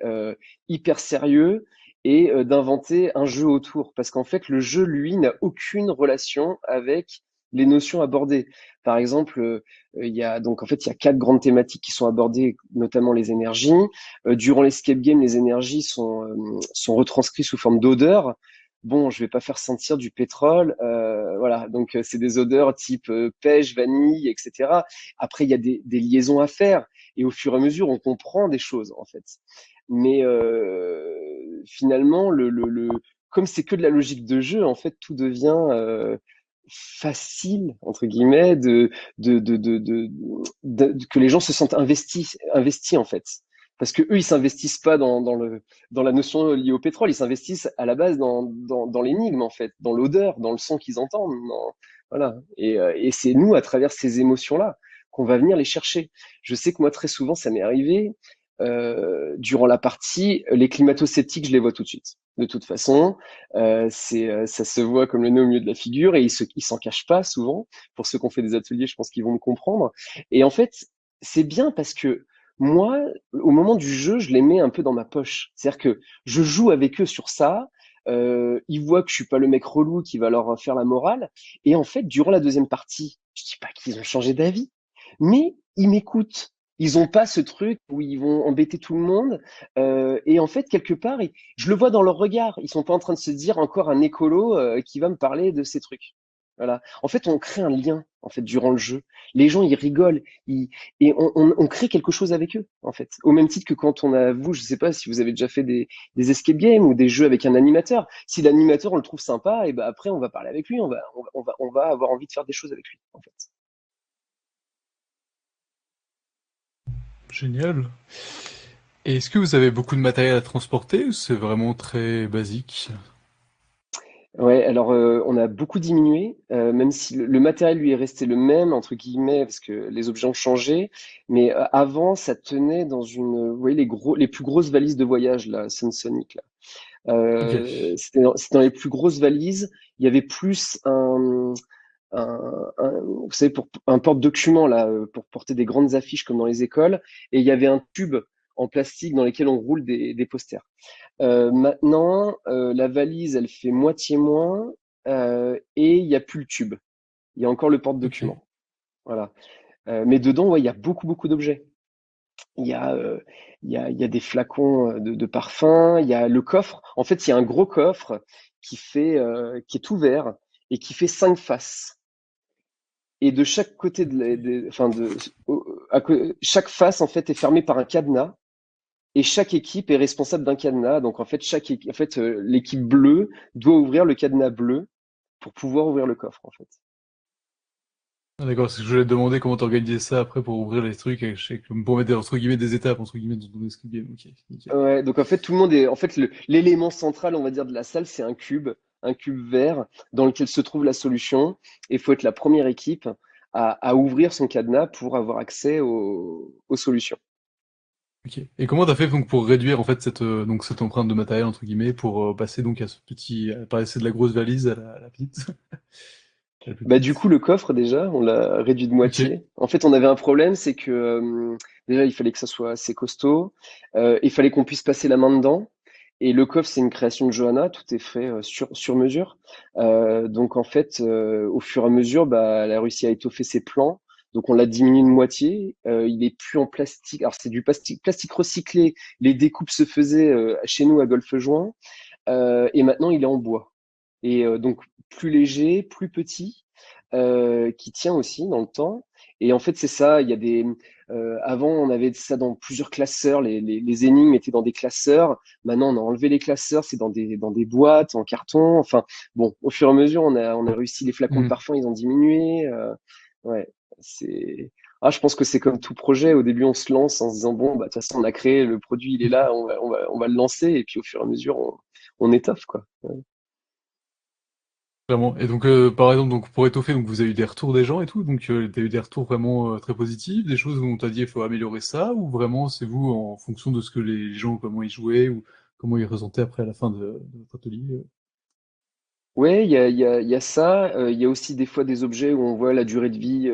hyper sérieux et d'inventer un jeu autour. Parce qu'en fait, le jeu, lui, n'a aucune relation avec les notions abordées. Par exemple, il y a donc en fait il y a 4 grandes thématiques qui sont abordées, notamment les énergies. Durant l'escape game, les énergies sont retranscrites sous forme d'odeurs. Bon, je vais pas faire sentir du pétrole, voilà. Donc c'est des odeurs type pêche, vanille, etc. Après, il y a des liaisons à faire et au fur et à mesure, on comprend des choses en fait. Mais finalement, comme c'est que de la logique de jeu, en fait, tout devient facile entre guillemets que les gens se sentent investis en fait. Parce que eux, ils s'investissent pas dans la notion liée au pétrole, ils s'investissent à la base dans l'énigme en fait, dans l'odeur, dans le son qu'ils entendent. Voilà. Et c'est nous, à travers ces émotions-là, qu'on va venir les chercher. Je sais que moi, très souvent, ça m'est arrivé. Durant la partie, les climato-sceptiques, je les vois tout de suite. De toute façon, ça se voit comme le nez au milieu de la figure et ils s'en cachent pas souvent. Pour ceux qui ont fait des ateliers, je pense qu'ils vont me comprendre. Et en fait, c'est bien parce que moi, au moment du jeu, je les mets un peu dans ma poche. C'est-à-dire que je joue avec eux sur ça. Ils voient que je suis pas le mec relou qui va leur faire la morale. Et en fait, durant la deuxième partie, je dis pas qu'ils ont changé d'avis, mais ils m'écoutent. Ils ont pas ce truc où ils vont embêter tout le monde. Et en fait, quelque part, je le vois dans leur regard. Ils sont pas en train de se dire encore un écolo qui va me parler de ces trucs. Voilà. En fait, on crée un lien, en fait, durant le jeu. Les gens, ils rigolent, et on crée quelque chose avec eux, en fait. Au même titre que quand je sais pas si vous avez déjà fait des escape games ou des jeux avec un animateur. Si l'animateur, on le trouve sympa, et ben après, on va parler avec lui, on va avoir envie de faire des choses avec lui, en fait. Génial. Et est-ce que vous avez beaucoup de matériel à transporter ou c'est vraiment très basique? Ouais, alors on a beaucoup diminué, même si le matériel lui est resté le même entre guillemets parce que les objets ont changé. Mais avant, ça tenait dans vous voyez les plus grosses valises de voyage là, Sensonic là. Ok. C'était dans les plus grosses valises. Il y avait plus vous savez, pour un porte-document là, pour porter des grandes affiches comme dans les écoles. Et il y avait un tube en plastique dans lequel on roule des posters. Maintenant, la valise, elle fait moitié moins, et il y a plus le tube. Il y a encore le Ok. porte-document. Voilà. Mais dedans, ouais, il y a beaucoup, beaucoup d'objets. Il y a, il y a des flacons de parfum. Il y a le coffre. En fait, il y a un gros coffre qui est ouvert et qui fait 5 faces. Et de chaque côté enfin chaque face en fait est fermée par un cadenas. Et chaque équipe est responsable d'un cadenas. Donc en fait, l'équipe bleue doit ouvrir le cadenas bleu pour pouvoir ouvrir le coffre en fait. Ah, d'accord, c'est que je voulais te demander comment t'organisais ça après pour ouvrir les trucs, pour mettre entre guillemets des étapes, entre guillemets, dans ton escape game. Ok, nickel. Ouais, donc en fait, tout le monde est. En fait, l'élément central, on va dire, de la salle, c'est un cube vert dans lequel se trouve la solution. Et il faut être la première équipe à ouvrir son cadenas pour avoir accès aux solutions. Ok. Et comment t'as fait donc pour réduire en fait cette empreinte de matériel entre guillemets pour passer donc à ce petit, passer de la grosse valise à la petite, à la plus Bah, du petite. coup, le coffre, déjà, on l'a réduit de Ok. moitié. En fait, on avait un problème, c'est que déjà, il fallait que ça soit assez costaud. Il fallait qu'on puisse passer la main dedans. Et le coffre, c'est une création de Johanna, tout est fait sur mesure. Donc, en fait, au fur et à mesure, bah, elle a réussi à étoffer ses plans. Donc, on l'a diminué de moitié. Il est plus en plastique. Alors, c'est du plastique recyclé. Les découpes se faisaient chez nous à Golfe-Juin. Et maintenant, il est en bois. Et donc, plus léger, plus petit, qui tient aussi dans le temps. Et en fait, c'est ça. Il y a avant, on avait ça dans plusieurs classeurs. Les énigmes étaient dans des classeurs. Maintenant, on a enlevé les classeurs. C'est dans des boîtes en carton. Enfin, bon, au fur et à mesure, on a réussi. Les flacons de Mhm. parfum, ils ont diminué. Ouais, c'est. Ah, je pense que c'est comme tout projet. Au début, on se lance en se disant bon, bah, de toute façon, on a créé le produit, il est là, on va le lancer. Et puis, au fur et à mesure, on étoffe, quoi. Ouais. Vraiment. Et donc par exemple donc pour étoffer donc vous avez eu des retours des gens et tout donc t'as eu des retours vraiment très positifs, des choses où on t'a dit il faut améliorer ça ou vraiment c'est vous en fonction de ce que les gens comment ils jouaient ou comment ils ressentaient après à la fin de votre atelier. Ouais, il y a ça. Il y a aussi des fois des objets où on voit la durée de vie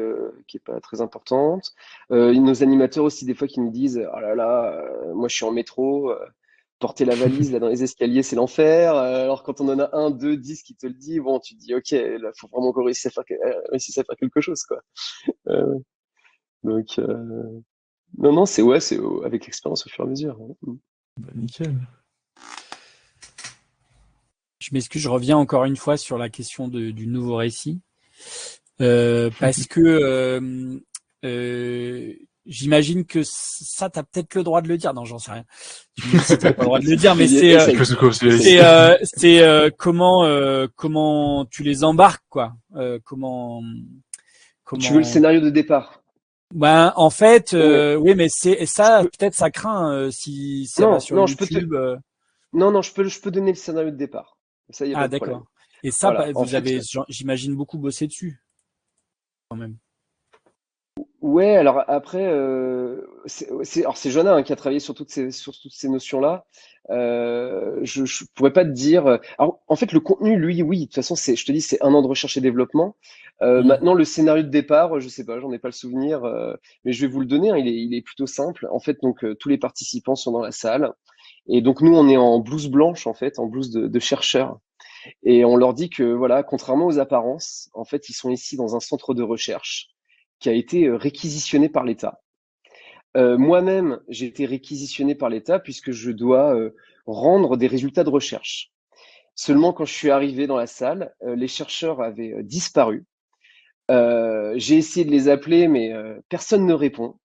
qui est pas très importante. Nos animateurs aussi des fois qui nous disent, oh là là, moi je suis en métro, porter la valise là dans les escaliers c'est l'enfer. Alors quand on en a un, deux, 10 qui te le dit, bon tu te dis ok, là faut vraiment qu'on réussisse à faire quelque chose quoi. Ouais. Donc non non c'est ouais c'est avec l'expérience au fur et à mesure. Ouais. Bah, nickel. Je m'excuse, je reviens encore une fois sur la question du nouveau récit. Parce que j'imagine que ça, t'as peut-être le droit de le dire. Non, j'en sais rien. Tu me dis si t'as pas le droit de le dire, mais Essaye, essaye. comment tu les embarques, quoi. Tu veux le Comment. scénario de départ? Ben, en fait, Ouais. oui, mais et Je ça, peux. peut-être ça craint si ça va Non sur non je peux te. YouTube. Non, non, je peux donner le scénario de départ. Ça, il n'y a pas Ah, de problème. d'accord. Et ça, Voilà. En vous fait, avez, j'imagine, beaucoup bossé dessus, quand même. ouais, alors après, alors c'est Joanna hein, qui a travaillé sur toutes ces notions-là. Je pourrais pas te dire. Alors, en fait, le contenu, lui, oui, de toute façon, je te dis, c'est 1 an de recherche et développement. Hmm. Maintenant, le scénario de départ, je sais pas, j'en ai pas le souvenir, mais je vais vous le donner. Hein, il est plutôt simple. En fait, donc, tous les participants sont dans la salle. Et donc, nous, on est en blouse blanche, en fait, en blouse de chercheur. Et on leur dit que, voilà, contrairement aux apparences, en fait, ils sont ici dans un centre de recherche qui a été réquisitionné par l'État. Moi-même, j'ai été réquisitionné par l'État puisque je dois rendre des résultats de recherche. Seulement, quand je suis arrivé dans la salle, les chercheurs avaient disparu. J'ai essayé de les appeler, mais personne ne répond.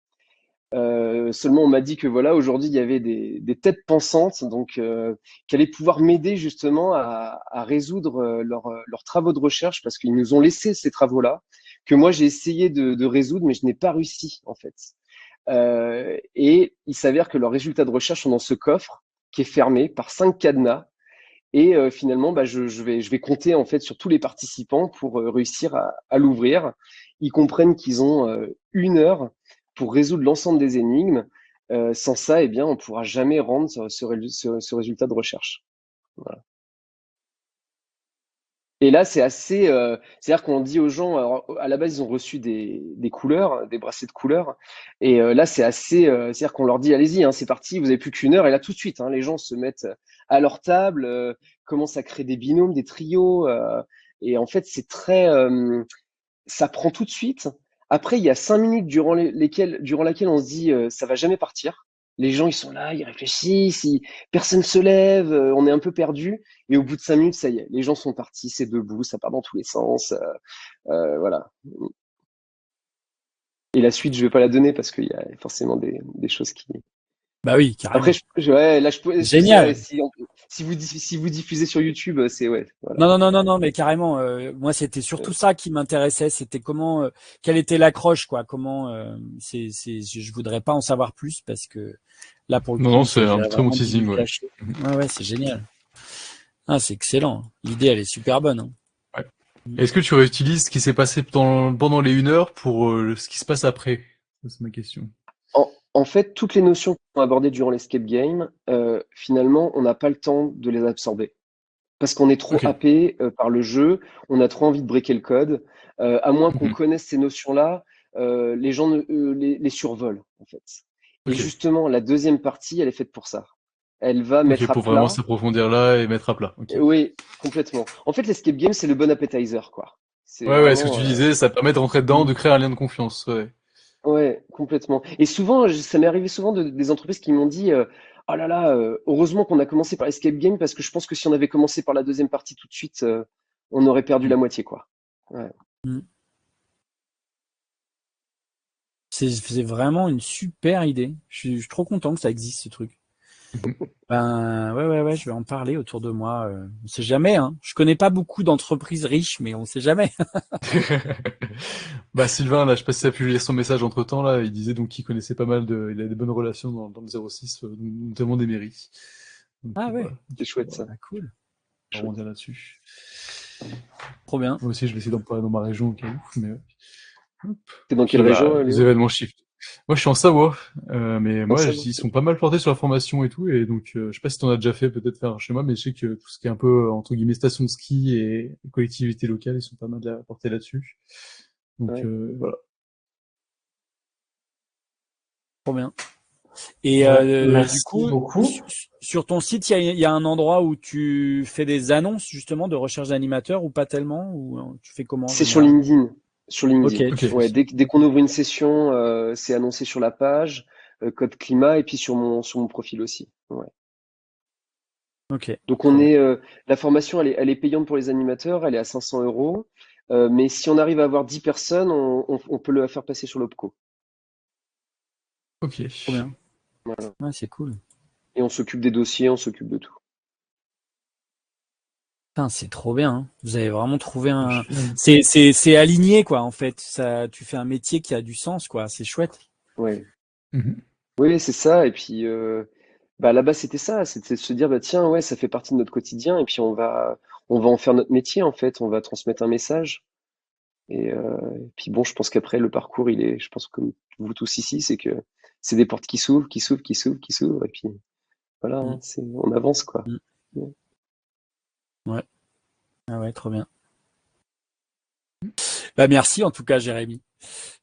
Seulement, on m'a dit que voilà, aujourd'hui, il y avait des têtes pensantes, donc qui allaient pouvoir m'aider justement à résoudre leurs travaux de recherche, parce qu'ils nous ont laissé ces travaux-là, que moi j'ai essayé de résoudre, mais je n'ai pas réussi en fait. Et il s'avère que leurs résultats de recherche sont dans ce coffre qui est fermé par 5 cadenas. Et finalement, bah, je vais compter en fait sur tous les participants pour réussir à l'ouvrir. Ils comprennent qu'ils ont 1 heure pour résoudre l'ensemble des énigmes. Sans ça, eh bien, on ne pourra jamais rendre ce résultat de recherche. Voilà. Et là, c'est assez, c'est-à-dire qu'on dit aux gens, alors, à la base, ils ont reçu des couleurs, des bracelets de couleurs, et là, c'est assez, c'est-à-dire qu'on leur dit, allez-y, hein, c'est parti, vous avez plus qu'1 heure, et là, tout de suite, hein, les gens se mettent à leur table, commencent à créer des binômes, des trios, et en fait, c'est très, ça prend tout de suite. Après, il y a 5 minutes durant laquelle on se dit, ça va jamais partir. Les gens, ils sont là, ils réfléchissent, personne se lève, on est un peu perdu. Et au bout de 5 minutes, ça y est, les gens sont partis, c'est debout, ça part dans tous les sens. Voilà. Et la suite, je vais pas la donner parce qu'il y a forcément des choses qui. Bah oui, carrément. Après, ouais, là, je peux. Génial. Si vous diffusez sur YouTube, c'est ouais. Voilà. Non, mais carrément. Moi, c'était surtout ça qui m'intéressait. C'était comment, quelle était l'accroche, quoi. Comment, je voudrais pas en savoir plus parce que là, pour le coup, Non, c'est un j'ai très bon vraiment teasing, voulu ouais. cacher. Ouais, c'est génial. Ah, c'est excellent. L'idée, elle est super bonne. Hein. Ouais. Est-ce que tu réutilises ce qui s'est passé pendant les 1 heure pour ce qui se passe après? Ça, c'est ma question. En fait, toutes les notions qu'on a abordées durant l'escape game, finalement, on n'a pas le temps de les absorber. Parce qu'on est trop Ok. happé par le jeu, on a trop envie de breaker le code. À moins qu'on Mhm. connaisse ces notions-là, les gens les survolent, en fait. Et Ok. justement, la deuxième partie, elle est faite pour ça. Elle va Ok, mettre à pour vraiment plat. s'approfondir là et mettre à plat. Ok. Oui, complètement. En fait, l'escape game, c'est le bon appetizer, quoi. C'est Ouais, ce que tu vraiment. disais, ça permet de rentrer dedans, de créer un lien de confiance. Ouais. Ouais, complètement. Et souvent, ça m'est arrivé souvent des entreprises qui m'ont dit oh là là, heureusement qu'on a commencé par Escape Game parce que je pense que si on avait commencé par la deuxième partie tout de suite, on aurait perdu la moitié, quoi. Ouais. Mm. C'est vraiment une super idée. Je suis trop content que ça existe, ce truc. Ben, ouais, je vais en parler autour de moi. On sait jamais, hein. Je connais pas beaucoup d'entreprises riches, mais on sait jamais. Bah Sylvain, là, je sais pas si t'as pu lire son message entre-temps, là, il disait donc qu'il connaissait pas mal il a des bonnes relations dans le 06, notamment des mairies. Donc Ah ouais, voilà, C'est chouette ça. ah, cool. on va rebondir là-dessus. Trop bien. Moi aussi, je vais essayer d'en parler dans ma région au cas où, mais T'es dans puis quelle région, les Léo? événements shift. Moi, je suis en Savoie, mais En moi, Savoie. ils sont pas mal portés sur la formation et tout, et donc je sais pas si t'en as déjà fait, peut-être faire chez moi, mais je sais que tout ce qui est un peu entre guillemets station de ski et collectivités locales, ils sont pas mal portés là-dessus. Donc Ouais. voilà. Trop bien. Et du Merci coup, beaucoup. sur ton site, il y a un endroit où tu fais des annonces justement de recherche d'animateurs ou pas tellement, ou tu fais comment en C'est sur général? LinkedIn. Sur Ok, LinkedIn. Ok. Ouais, dès qu'on ouvre une session, c'est annoncé sur la page, code climat, et puis sur mon profil aussi. Ouais. ok, Donc trop bien. la formation, elle est payante pour les animateurs, elle est à 500 euros. Mais si on arrive à avoir 10 personnes, on peut le faire passer sur l'OPCO. Ok. Trop bien. Voilà. Ouais, c'est cool. Et on s'occupe des dossiers, on s'occupe de tout. Putain, c'est trop bien. Hein. Vous avez vraiment trouvé un. Je- C'est aligné quoi en fait. Ça, tu fais un métier qui a du sens quoi. C'est chouette. Ouais. Mhm. Oui, c'est ça. Et puis, bah, là-bas, c'était ça. C'était de se dire, bah, tiens, ouais, ça fait partie de notre quotidien. Et puis, on va en faire notre métier, en fait. On va transmettre un message. Et puis, bon, je pense qu'après, le parcours, je pense, comme vous tous ici, c'est que c'est des portes qui s'ouvrent, qui s'ouvrent, qui s'ouvrent, qui s'ouvrent. Et puis, voilà, Mm, hein, on avance, quoi. mm. Ouais. Ouais. Ah ouais, trop bien. Bah merci en tout cas, Jérémy.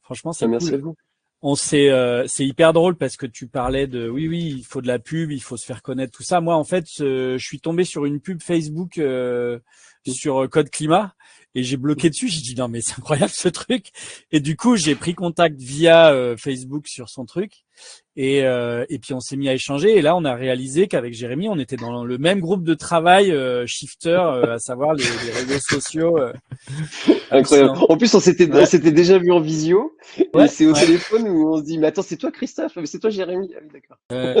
Franchement, Bah, c'est merci à cool. vous. C'est hyper drôle parce que tu parlais de oui, il faut de la pub, il faut se faire connaître, tout ça. Moi, en fait, je suis tombé sur une pub Facebook sur Code Climat et j'ai bloqué dessus. J'ai dit non mais c'est incroyable ce truc. Et du coup, j'ai pris contact via Facebook sur son truc. Et puis on s'est mis à échanger. Et là, on a réalisé qu'avec Jérémy, on était dans le même groupe de travail, Shifter, à savoir les réseaux sociaux. Incroyable. Hallucinant. En plus, on Ouais, s'était déjà vu en visio, et ouais, c'est au ouais. téléphone où on se dit, mais attends, c'est toi Christophe? Mais c'est toi Jérémy? Ah oui, d'accord. Ouais,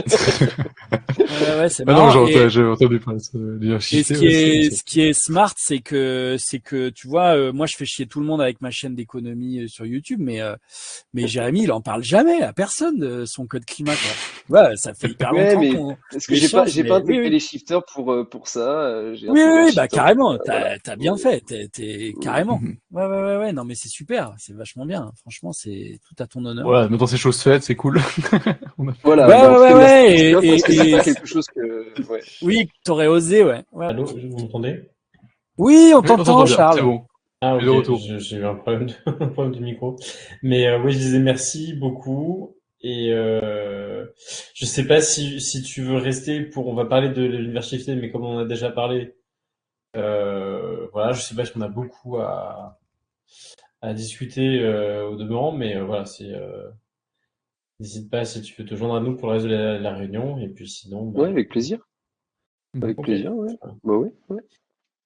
c'est Ah non, marrant. j'avais entendu parler de ça, d'IA Et shifté, ouais, ce qui est smart, c'est que tu vois, moi je fais chier tout le monde avec ma chaîne d'économie sur YouTube, mais Jérémy il en parle jamais à personne de son code climat quoi. Ouais, ça fait hyper Ouais, longtemps mais qu'on parce que échange, j'ai pas mais oui intégré oui les shifters pour ça. J'ai oui intégré oui, un oui, bah shifter carrément, voilà. t'as bien fait, t'es carrément. Mhm. Ouais, non mais c'est super, c'est vachement bien. Franchement, c'est tout à ton honneur. Voilà, maintenant c'est chose faite, c'est cool. On a fait Voilà, Ouais bah ouais on ouais fait ouais master parce que c'est et pas quelque chose que, ouais. oui, t'aurais osé ouais. Allô, vous m'entendez? Oui, on Oui, on t'entend t'entend bien, c'est Charles. bon. Ah Tu es ok, de retour. j'ai eu un problème un problème de micro. Mais oui, je disais merci beaucoup. Et je sais pas si tu veux rester pour... On va parler de l'université, mais comme on en a déjà parlé, voilà, je sais pas si on a beaucoup à discuter au demeurant, mais voilà, n'hésite pas si tu veux te joindre à nous pour le reste de la réunion. Et puis sinon, Ouais, bah, avec plaisir. Mhm. Avec ok. plaisir, ouais. Bah oui, ouais.